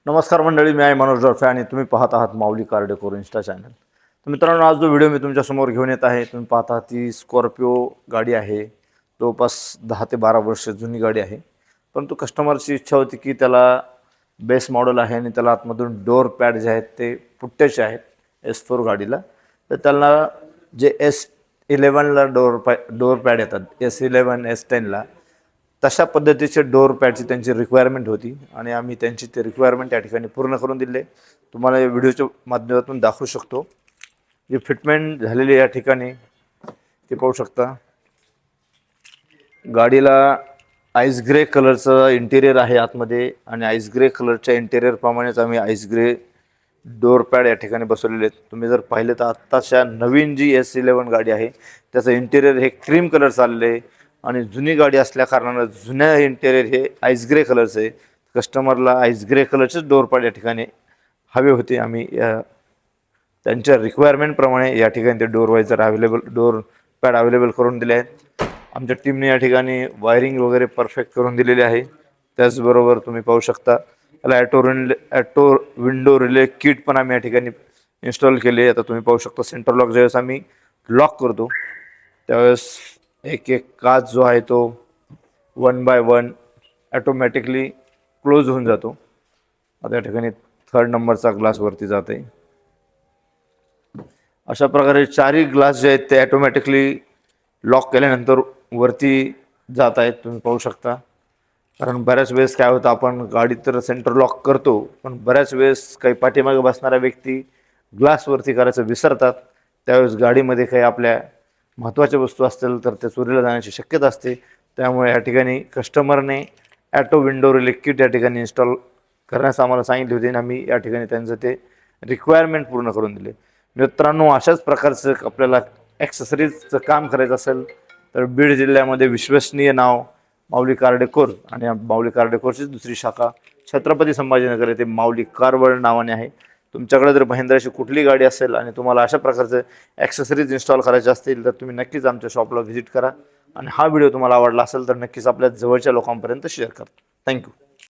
नमस्कार मंडळी, मी आहे मनोज डोरफे आणि तुम्ही पाहत आहात माऊली कार डेकोर इंस्टा चॅनल. तर मित्रांनो, आज जो व्हिडिओ मी तुमच्यासमोर घेऊन येत आहे, तुम्ही पाहता ती स्कॉर्पिओ गाडी आहे. जवळपास 10 ते 12 वर्ष जुनी गाडी आहे. परंतु कस्टमरची इच्छा होती की त्याला बेस मॉडेल आहे आणि त्याला आतमधून डोअर पॅड जे आहेत ते पुट्ट्याचे आहेत S4 गाडीला. तर त्याला जे S11ला डोअर पॅड येतात, S11 S10ला तशा पद्धतीचे डोअर पॅडची त्यांची रिक्वायरमेंट होती आणि आम्ही त्यांची ते रिक्वायरमेंट या ठिकाणी पूर्ण करून दिले. तुम्हाला या व्हिडिओच्या माध्यमातून दाखवू शकतो. जी फिटमेंट झालेली या ठिकाणी ते पाहू शकता. गाडीला आईस ग्रे कलरचं इंटेरियर आहे आतमध्ये आणि आईस ग्रे कलरच्या इंटेरियरप्रमाणेच आम्ही आईस ग्रे डोअर पॅड या ठिकाणी बसवलेले आहेत. तुम्ही जर पाहिले तर आत्ताच्या नवीन जी S11 गाडी आहे त्याचं इंटेरियर हे क्रीम कलर चालले आहे आणि जुनी गाडी असल्या कारणानं जुन्या इंटेरियर हे आईस ग्रे कलरचं आहे. कस्टमरला आईस ग्रे कलरचेच डोअर पॅड या ठिकाणी हवे होते. आम्ही त्यांच्या रिक्वायरमेंटप्रमाणे या ठिकाणी ते डोअर पॅड अवेलेबल करून दिले आहेत. आमच्या टीमने या ठिकाणी वायरिंग वगैरे परफेक्ट करून दिलेली आहे. त्याचबरोबर तुम्ही पाहू शकता त्याला ॲटो विंडो रिले किट पण आम्ही या ठिकाणी इन्स्टॉल केले. आता तुम्ही पाहू शकता सेंटर लॉक ज्यावेळेस आम्ही लॉक करतो त्यावेळेस एक एक काच जो आहे तो 1 बाय 1 ॲटोमॅटिकली क्लोज होऊन जातो. आता या ठिकाणी 3rd नंबरचा ग्लास वरती जात आहे. अशा प्रकारे चारही ग्लास जे आहेत ते ॲटोमॅटिकली लॉक केल्यानंतर वरती जात आहेत. तुम्ही पाहू शकता. कारण बऱ्याच वेळेस काय होतं, आपण गाडी तर सेंटर लॉक करतो पण बऱ्याच वेळेस काही पाठीमागे बसणाऱ्या व्यक्ती ग्लासवरती करायचं विसरतात. त्यावेळेस गाडीमध्ये काही आपल्या महत्त्वाच्या वस्तू असतील तर ते चोरीला जाण्याची शक्यता असते. त्यामुळे या ठिकाणी कस्टमरने ॲटो विंडो रिले किट या ठिकाणी इन्स्टॉल करण्यास आम्हाला सांगितले होते आणि आम्ही या ठिकाणी त्यांचं ते रिक्वायरमेंट पूर्ण करून दिले. मित्रांनो, अशाच प्रकारचं आपल्याला ॲक्सेसरीजचं काम करायचं असेल तर बीड जिल्ह्यामध्ये विश्वसनीय नाव माऊली कार डेकोर आणि माऊली कार डेकोरची दुसरी शाखा छत्रपती संभाजीनगर येथे माऊली कार वर्ल्ड नावाने आहे. तुमच्याकडे जर महिंद्राची कुठली गाडी असेल आणि तुम्हाला अशा प्रकारचे ॲक्सेसरीज इन्स्टॉल करायचे असतील तर तुम्ही नक्कीच आमच्या शॉपला व्हिजिट करा आणि हा व्हिडिओ तुम्हाला आवडला असेल तर नक्कीच आपल्या जवळच्या लोकांपर्यंत शेअर करा. थँक्यू.